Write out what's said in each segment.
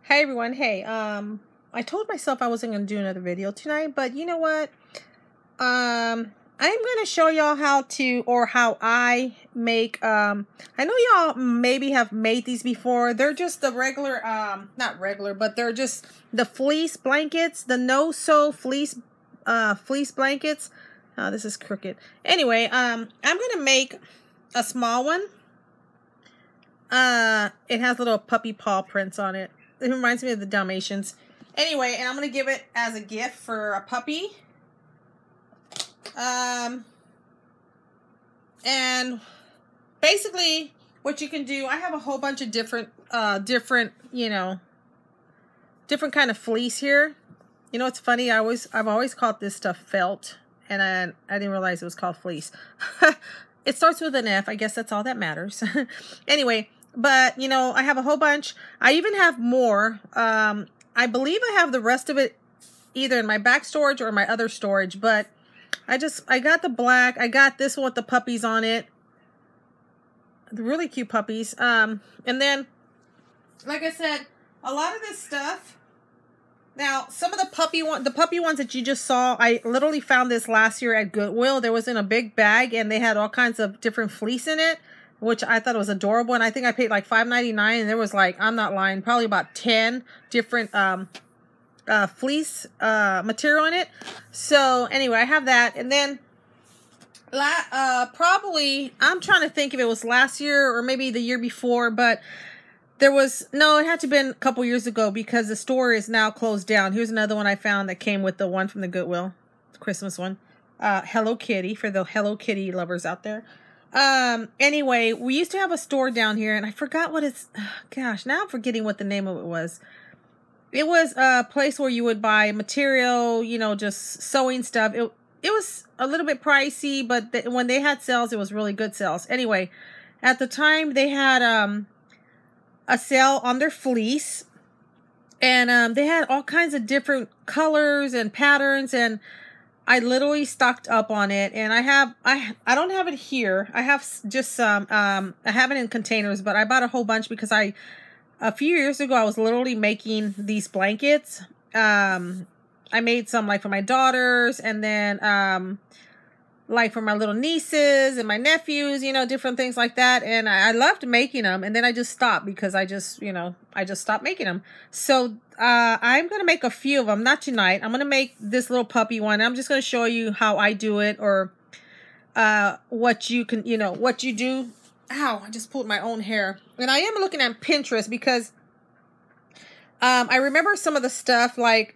Hey everyone, hey, I told myself I wasn't going to do another video tonight, but you know what, I'm going to show y'all how I make, I know y'all maybe have made these before. They're just the regular, not regular, but they're just the fleece blankets, the no-sew fleece blankets. Oh, this is crooked. Anyway, I'm going to make a small one. It has little puppy paw prints on it. It reminds me of the Dalmatians. Anyway, and I'm going to give it as a gift for a puppy. And basically what you can do, I have a whole bunch of different kind of fleece here. You know, it's funny. I've always called this stuff felt, and I didn't realize it was called fleece. It starts with an F. I guess that's all that matters. Anyway, but, you know, I have a whole bunch. I even have more. I believe I have the rest of it either in my back storage or my other storage. But I got the black. I got this one with the puppies on it. The really cute puppies. And then, like I said, a lot of this stuff. Now, some of the puppy ones that you just saw, I literally found this last year at Goodwill. There was in a big bag, and they had all kinds of different fleece in it, which I thought was adorable. And I think I paid like $5.99, and there was like, I'm not lying, probably about 10 different fleece material in it. So anyway, I have that. And then probably, I'm trying to think if it was last year or maybe the year before, but there was, no, it had to have been a couple years ago because the store is now closed down. Here's another one I found that came with the one from the Goodwill, the Christmas one. Hello Kitty, for the Hello Kitty lovers out there. Anyway, we used to have a store down here, and I forgot what it's, gosh, now I'm forgetting what the name of it was. It was a place where you would buy material, you know, just sewing stuff. It was a little bit pricey, but when they had sales, it was really good sales. Anyway, at the time, they had, a sale on their fleece, and they had all kinds of different colors and patterns, and I literally stocked up on it. And I don't have it here. I have just some, I have it in containers, but I bought a whole bunch because a few years ago I was literally making these blankets. I made some like for my daughters, and then like for my little nieces and my nephews, you know, different things like that. And I loved making them. And then I just stopped because I just stopped making them. So I'm going to make a few of them, not tonight. I'm going to make this little puppy one. I'm just going to show you how I do it, or what you can, you know, what you do. Ow, I just pulled my own hair. And I am looking at Pinterest because I remember some of the stuff, like,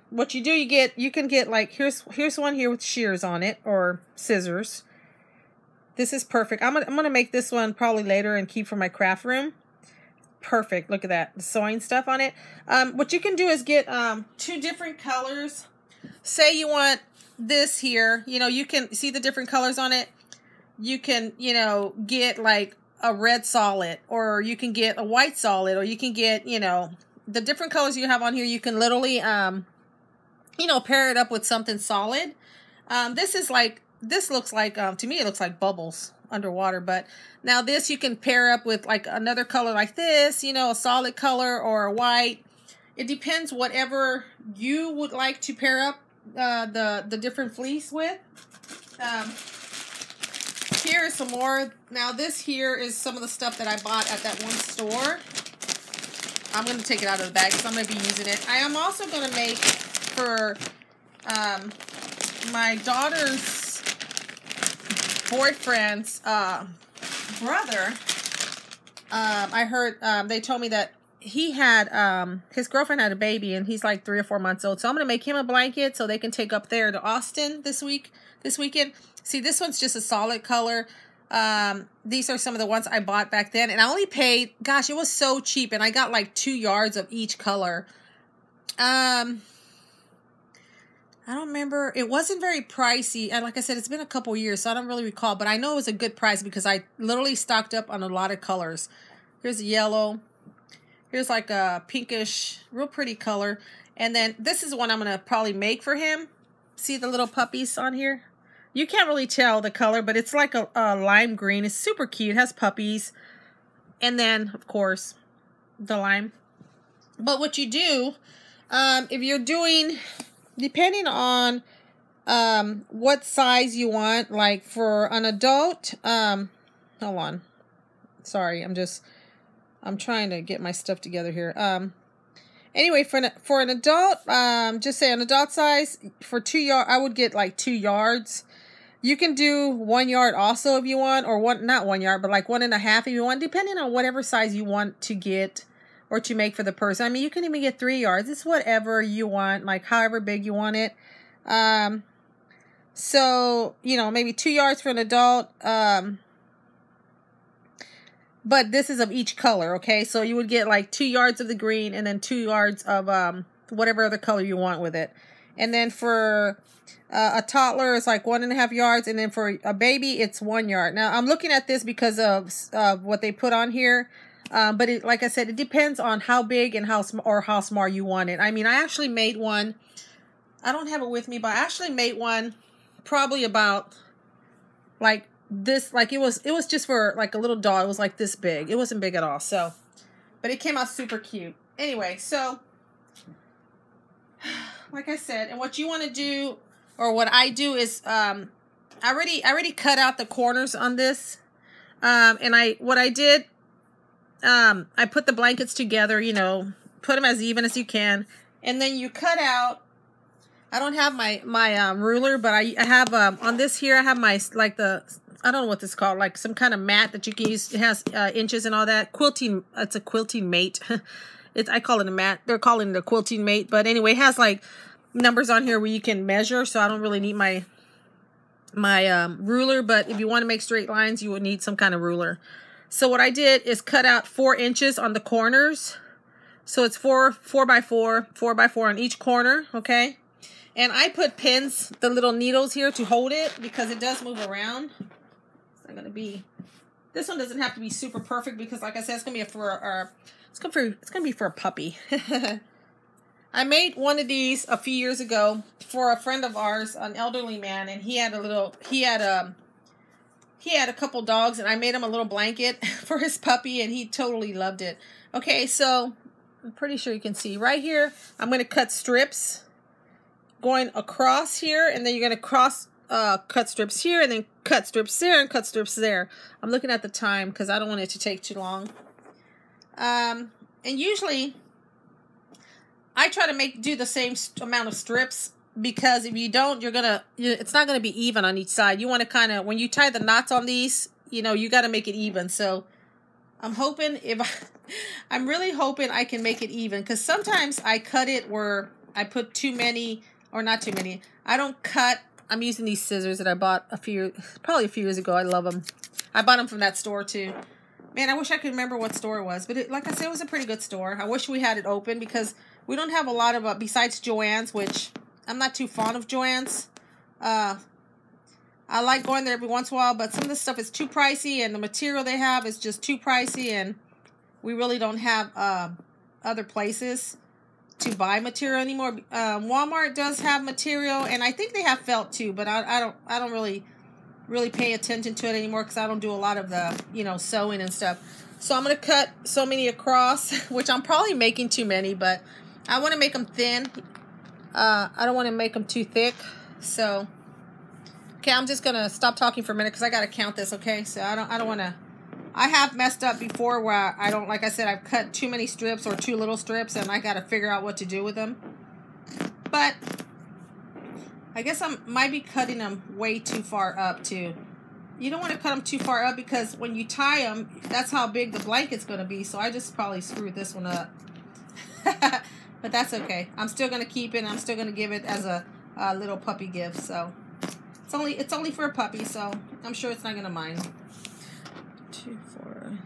what you do, you can get, like, here's one here with shears on it, or scissors. This is perfect. I'm gonna make this one probably later and keep for my craft room. Perfect. Look at that. The sewing stuff on it. What you can do is get, 2 different colors. Say you want this here, you know, you can see the different colors on it. You can, you know, get, like, a red solid, or you can get a white solid, or you can get, you know, the different colors you have on here. You can literally, you know, pair it up with something solid. This looks like, to me, it looks like bubbles underwater. But now this you can pair up with like another color like this, you know, a solid color or a white. It depends whatever you would like to pair up the different fleece with. Here is some more. Now this here is some of the stuff that I bought at that one store. I'm going to take it out of the bag because I'm going to be using it. I am also going to make for my daughter's boyfriend's brother. I heard they told me that he had, his girlfriend had a baby, and he's like 3 or 4 months old. So I'm going to make him a blanket so they can take up there to Austin this weekend. See, this one's just a solid color. These are some of the ones I bought back then, and I only paid, gosh, it was so cheap, and I got like 2 yards of each color. I don't remember. It wasn't very pricey, and like I said, it's been a couple years, so I don't really recall, but I know it was a good price because I literally stocked up on a lot of colors. Here's a yellow. Here's like a pinkish, real pretty color. And then this is one I'm going to probably make for him. See the little puppies on here? You can't really tell the color, but it's like a lime green. It's super cute. It has puppies. And then, of course, the lime. But what you do, if you're doing, depending on what size you want, like for an adult, hold on. Sorry, I'm trying to get my stuff together here. Anyway, for an adult, just say an adult size, for 2 yard, I would get like 2 yards. You can do 1 yard also if you want, or not 1 yard, but like 1.5 if you want, depending on whatever size you want to get or to make for the person. I mean, you can even get 3 yards. It's whatever you want, like however big you want it. So, you know, maybe 2 yards for an adult. But this is of each color, okay? So you would get like 2 yards of the green and then 2 yards of whatever other color you want with it. And then for a toddler, it's like 1.5 yards. And then for a baby, it's 1 yard. Now, I'm looking at this because of what they put on here. But it, like I said, it depends on how big and how small you want it. I mean, I actually made one. I don't have it with me, but I actually made one probably about like this, like it was just for like a little doll. It was like this big. It wasn't big at all. So, but it came out super cute. Anyway, so like I said, and what you want to do, or what I do is, I already cut out the corners on this. And what I did, I put the blankets together, you know, put them as even as you can. And then you cut out, I don't have my ruler, but I have, on this here, I have my, like I don't know what this is called, like some kind of mat that you can use. It has inches and all that. Quilting, it's a quilting mate. I call it a mat. They're calling it a quilting mate. But anyway, it has like numbers on here where you can measure. So I don't really need my ruler. But if you want to make straight lines, you would need some kind of ruler. So what I did is cut out 4 inches on the corners. So it's 4 by 4 by 4 on each corner, okay? And I put pins, the little needles here to hold it because it does move around. It's not gonna be. This one doesn't have to be super perfect because, like I said, it's gonna be it's gonna be for a puppy. I made one of these a few years ago for a friend of ours, an elderly man, and he had a couple dogs, and I made him a little blanket for his puppy, and he totally loved it. Okay, so I'm pretty sure you can see right here. I'm going to cut strips going across here, and then you're going to cut strips here, and then cut strips there, and cut strips there. I'm looking at the time because I don't want it to take too long. And usually, I try to do the same amount of strips, because if you don't, it's not gonna be even on each side. You want to kind of, when you tie the knots on these, you know, you got to make it even. So I'm hoping I'm really hoping I can make it even, because sometimes I cut it where I put too many, or not too many. I don't cut. I'm using these scissors that I bought probably a few years ago. I love them. I bought them from that store too. Man, I wish I could remember what store it was, but like I said, it was a pretty good store. I wish we had it open, because we don't have a lot of, besides Joann's, which I'm not too fond of Joann's. I like going there every once in a while, but some of the stuff is too pricey, and the material they have is just too pricey, and we really don't have other places to buy material anymore. Walmart does have material, and I think they have felt too, but I don't really pay attention to it anymore, because I don't do a lot of the, you know, sewing and stuff. So I'm going to cut so many across, which I'm probably making too many, but I want to make them thin. I don't want to make them too thick. So, okay, I'm just going to stop talking for a minute because I got to count this, okay? So I don't want to. I have messed up before where I don't, like I said, I've cut too many strips or too little strips, and I got to figure out what to do with them. But I guess I might be cutting them way too far up too. You don't want to cut them too far up, because when you tie them, that's how big the blanket's going to be. So I just probably screwed this one up. But that's okay. I'm still going to keep it. I'm still going to give it as a little puppy gift. So it's only for a puppy, so I'm sure it's not going to mind. 2, 4.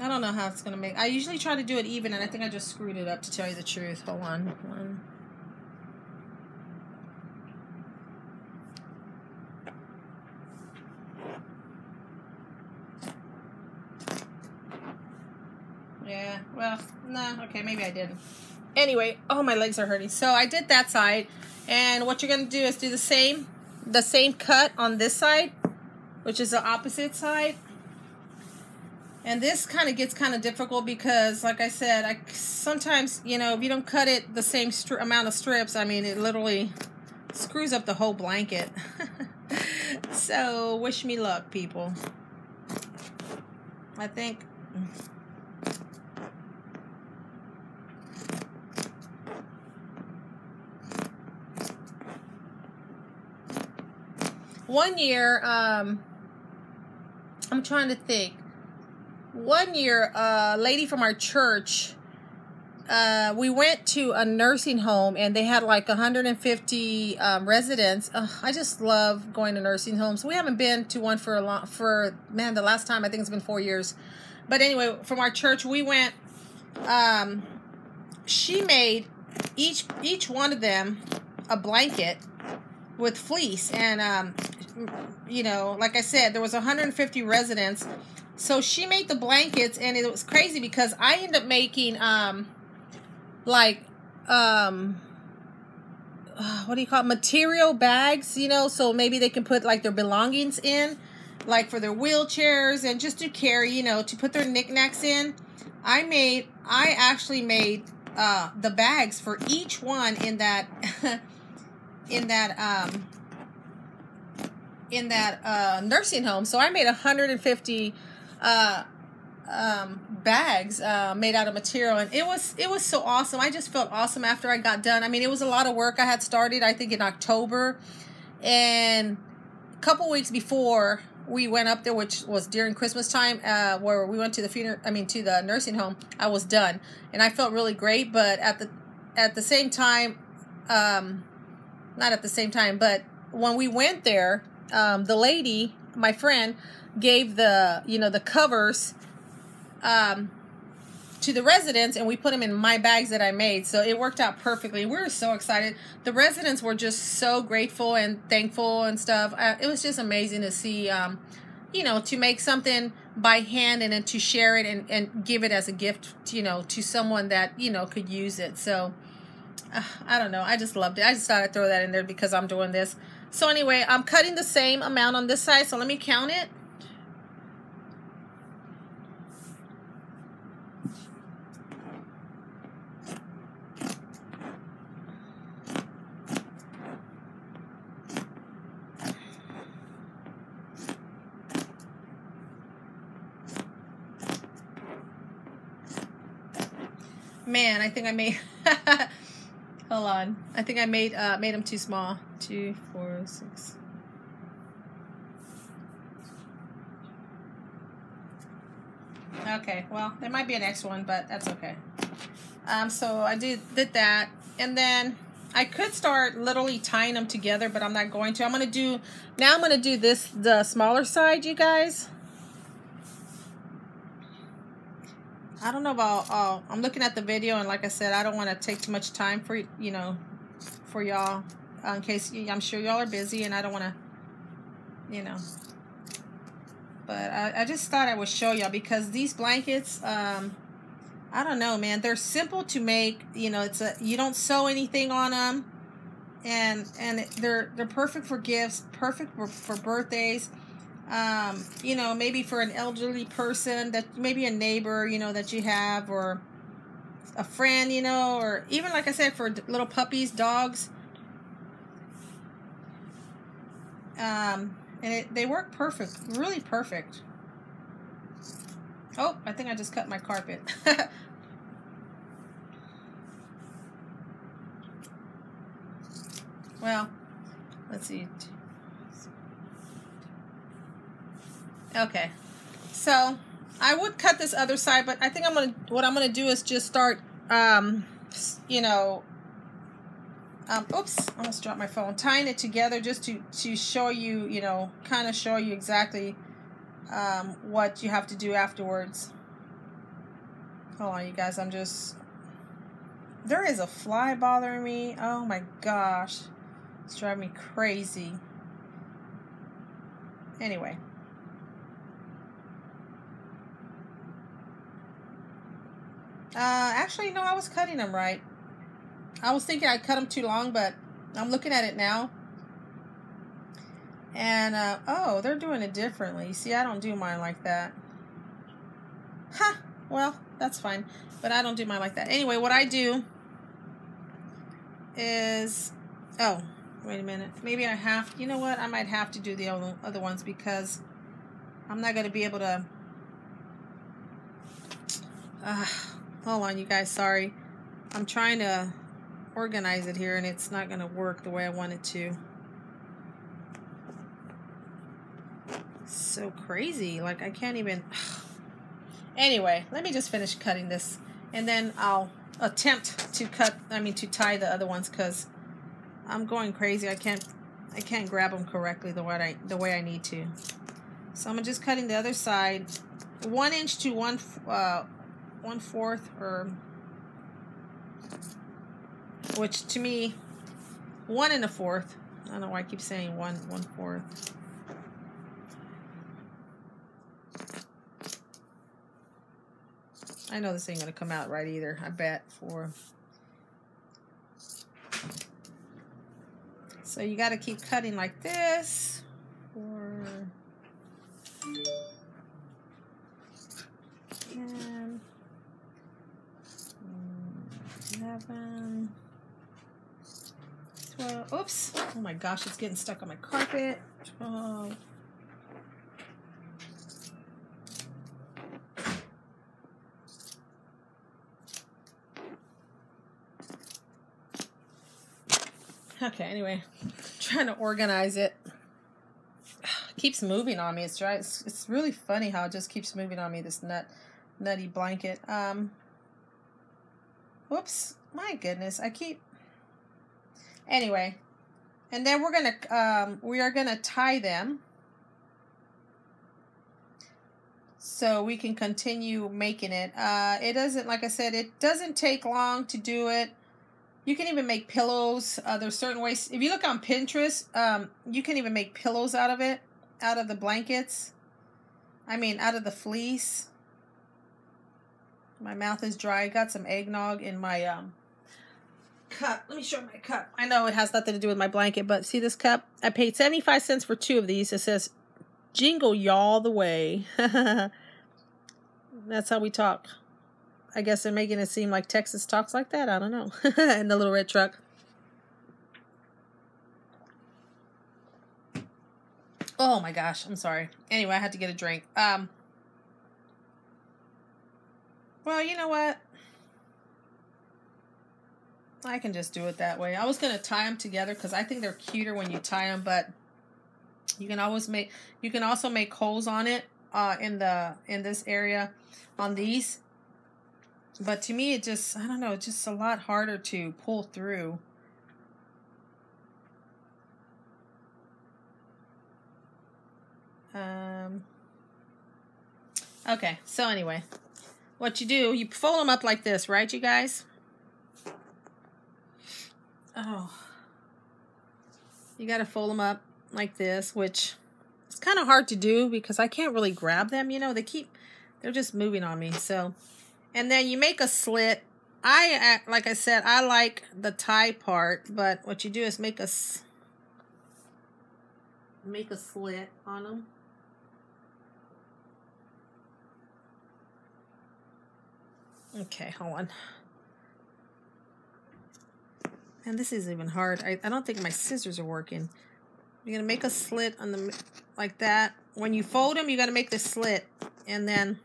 I don't know how it's going to make. I usually try to do it even, and I think I just screwed it up, to tell you the truth. Hold on. 1. Yeah, well, Nah, okay, maybe I didn't. Anyway, oh, my legs are hurting. So I did that side, and what you're gonna do is do the same cut on this side, which is the opposite side. And this kind of gets kind of difficult because, like I said, sometimes, you know, if you don't cut it the same amount of strips, I mean, it literally screws up the whole blanket. So, wish me luck, people. I think... One year, I'm trying to think. One year, a lady from our church, we went to a nursing home, and they had like 150 residents. I just love going to nursing homes. We haven't been to one for the last time I think it's been 4 years. But anyway, from our church, we went. She made each one of them a blanket with fleece, and you know, like I said, there was 150 residents. So she made the blankets, and it was crazy because I ended up making what do you call it? Material bags, you know, so maybe they can put like their belongings in, like for their wheelchairs and just to carry, you know, to put their knickknacks in. I actually made the bags for each one in that in that nursing home. So I made 150 bags made out of material, and it was so awesome. I just felt awesome after I got done. I mean, it was a lot of work. I had started, I think, in October, and a couple weeks before we went up there, which was during Christmas time, where we went to the nursing home, I was done, and I felt really great. But at the same time, not at the same time, but when we went there, the lady, my friend, gave the covers to the residents, and we put them in my bags that I made. So it worked out perfectly. We were so excited. The residents were just so grateful and thankful and stuff. It was just amazing to see, to make something by hand and then to share it and give it as a gift, to someone that, could use it. So I don't know. I just loved it. I just thought I'd throw that in there because I'm doing this. So anyway, I'm cutting the same amount on this side. So let me count it. Man, I think I made... Hold on. I think I made them too small. 2, 4, 6. Okay, well, there might be an next one, but that's okay. So I did that, and then I could start literally tying them together, but I'm not going to. I'm gonna do this, the smaller side, you guys. I don't know about, I'm looking at the video, and like I said, I don't want to take too much time for, for y'all, in case, I'm sure y'all are busy, and I don't want to, but I just thought I would show y'all, because these blankets, I don't know, man, they're simple to make, you don't sew anything on them, and they're perfect for gifts, perfect for birthdays. Maybe for an elderly person, that maybe a neighbor, that you have, or a friend, or even, like I said, for little puppies, dogs. And they work perfect, really perfect. Oh, I think I just cut my carpet. Well, let's see. Okay, so I would cut this other side, but I think what I'm gonna do is just start, oops, almost dropped my phone, tying it together just to show you, kind of show you exactly what you have to do afterwards. Hold on, you guys, there is a fly bothering me. Oh my gosh, it's driving me crazy. Anyway. Actually, no, I was cutting them right. I was thinking I cut them too long, but I'm looking at it now. And, oh, they're doing it differently. See, I don't do mine like that. Huh. Well, that's fine. But I don't do mine like that. Anyway, what I do is... Oh, wait a minute. Maybe I have... You know what? I might have to do the other ones because I'm not going to be able to... Hold on, you guys. Sorry. I'm trying to organize it here, and it's not going to work the way I want it to. So crazy. Like, I can't even... Anyway, let me just finish cutting this, and then I'll attempt to tie the other ones, because I'm going crazy. I can't grab them correctly the way I need to. So I'm just cutting the other side 1 inch to 1/4, or which to me 1 1/4. I don't know why I keep saying 1/4. I know this ain't gonna come out right either. I bet for. So you got to keep cutting like this. 10, 11, 12. Oops! Oh my gosh, it's getting stuck on my carpet. 12. Okay, anyway, trying to organize it. It keeps moving on me. It's really funny how it just keeps moving on me, this nutty blanket. Whoops, my goodness, anyway, and then we are gonna tie them so we can continue making it. It doesn't, like I said, it doesn't take long to do it. You can even make pillows. There's certain ways. If you look on Pinterest, you can even make pillows out of it, out of the blankets. Out of the fleece. My mouth is dry. I got some eggnog in my cup. Let me show my cup. I know it has nothing to do with my blanket, but see this cup? I paid 75 cents for 2 of these. It says, "Jingle y'all the way." That's how we talk. I guess they're making it seem like Texas talks like that. I don't know. In the little red truck. Oh my gosh, I'm sorry. Anyway, I had to get a drink. Well, you know what? I can just do it that way. I was going to tie them together because I think they're cuter when you tie them, but you can also make holes on it in this area on these. But to me, I don't know, it's just a lot harder to pull through. Okay, so anyway, what you do, you fold them up like this, right, you guys? Oh. You got to fold them up like this, which is kind of hard to do because I can't really grab them, they're just moving on me, so... And then you make a slit. Like I said, I like the tie part, but what you do is make a slit on them. Okay, hold on. And this is even hard. I don't think my scissors are working. You're gonna make a slit on the like that. When you fold them, you gotta make the slit, and then.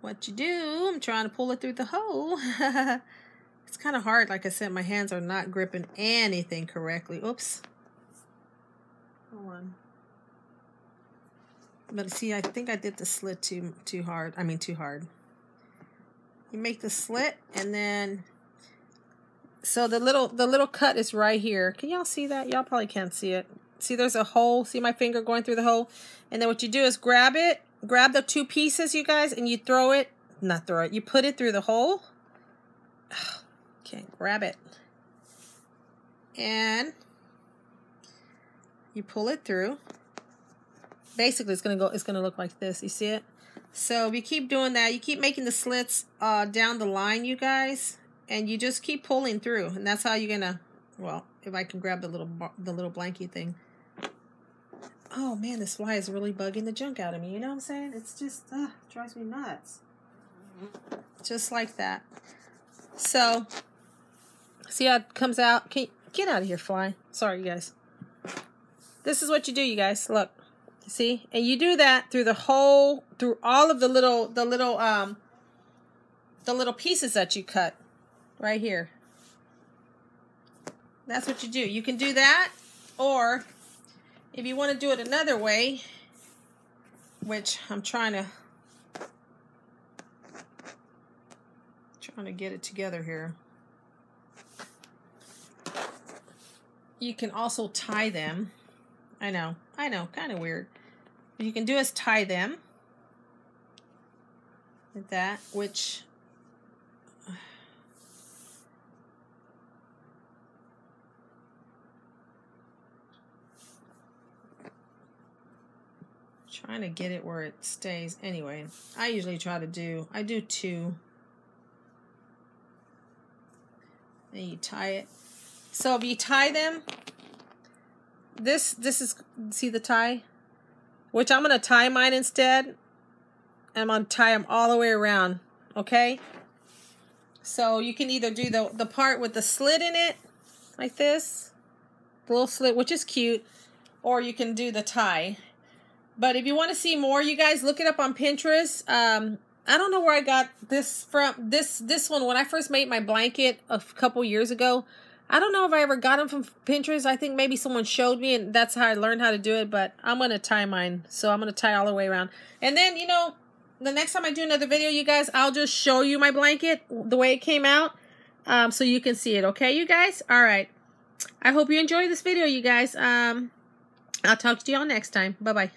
What you do, I'm trying to pull it through the hole. It's kind of hard. Like I said, my hands are not gripping anything correctly. Oops. Hold on. But see, I think I did the slit too hard. Too hard. You make the slit, and then... So the little cut is right here. Can y'all see that? Y'all probably can't see it. See, there's a hole. See my finger going through the hole? And then what you do is grab it. Grab the 2 pieces, you guys, and you you put it through the hole. Can't grab it. And you pull it through. Basically, it's gonna look like this. You see it? So if you keep doing that, you keep making the slits down the line, you guys, and you just keep pulling through, and that's how you're gonna, well, if I can grab the little blankie thing. Oh man, this fly is really bugging the junk out of me, you know what I'm saying? It's just, drives me nuts. Just like that. So, see how it comes out? Get out of here, fly. Sorry, you guys. This is what you do, you guys. Look. See? And you do that through through all of the little pieces that you cut right here. That's what you do. You can do that, or if you want to do it another way, which I'm trying to get it together here. You can also tie them. I know, kind of weird. What you can do is tie them like that, which trying to get it where it stays. Anyway, I usually I do 2. And you tie it. So if you tie them, this is, see the tie? Which I'm going to tie mine instead. I'm going to tie them all the way around. Okay? So you can either do the part with the slit in it, like this. The little slit, which is cute. Or you can do the tie. But if you want to see more, you guys, look it up on Pinterest. I don't know where I got this from. This one, when I first made my blanket a couple years ago, I don't know if I ever got them from Pinterest. I think maybe someone showed me, and that's how I learned how to do it. But I'm going to tie mine. So I'm going to tie all the way around. And then, you know, the next time I do another video, you guys, I'll just show you my blanket, the way it came out, so you can see it. Okay, you guys? All right. I hope you enjoyed this video, you guys. I'll talk to y'all next time. Bye-bye.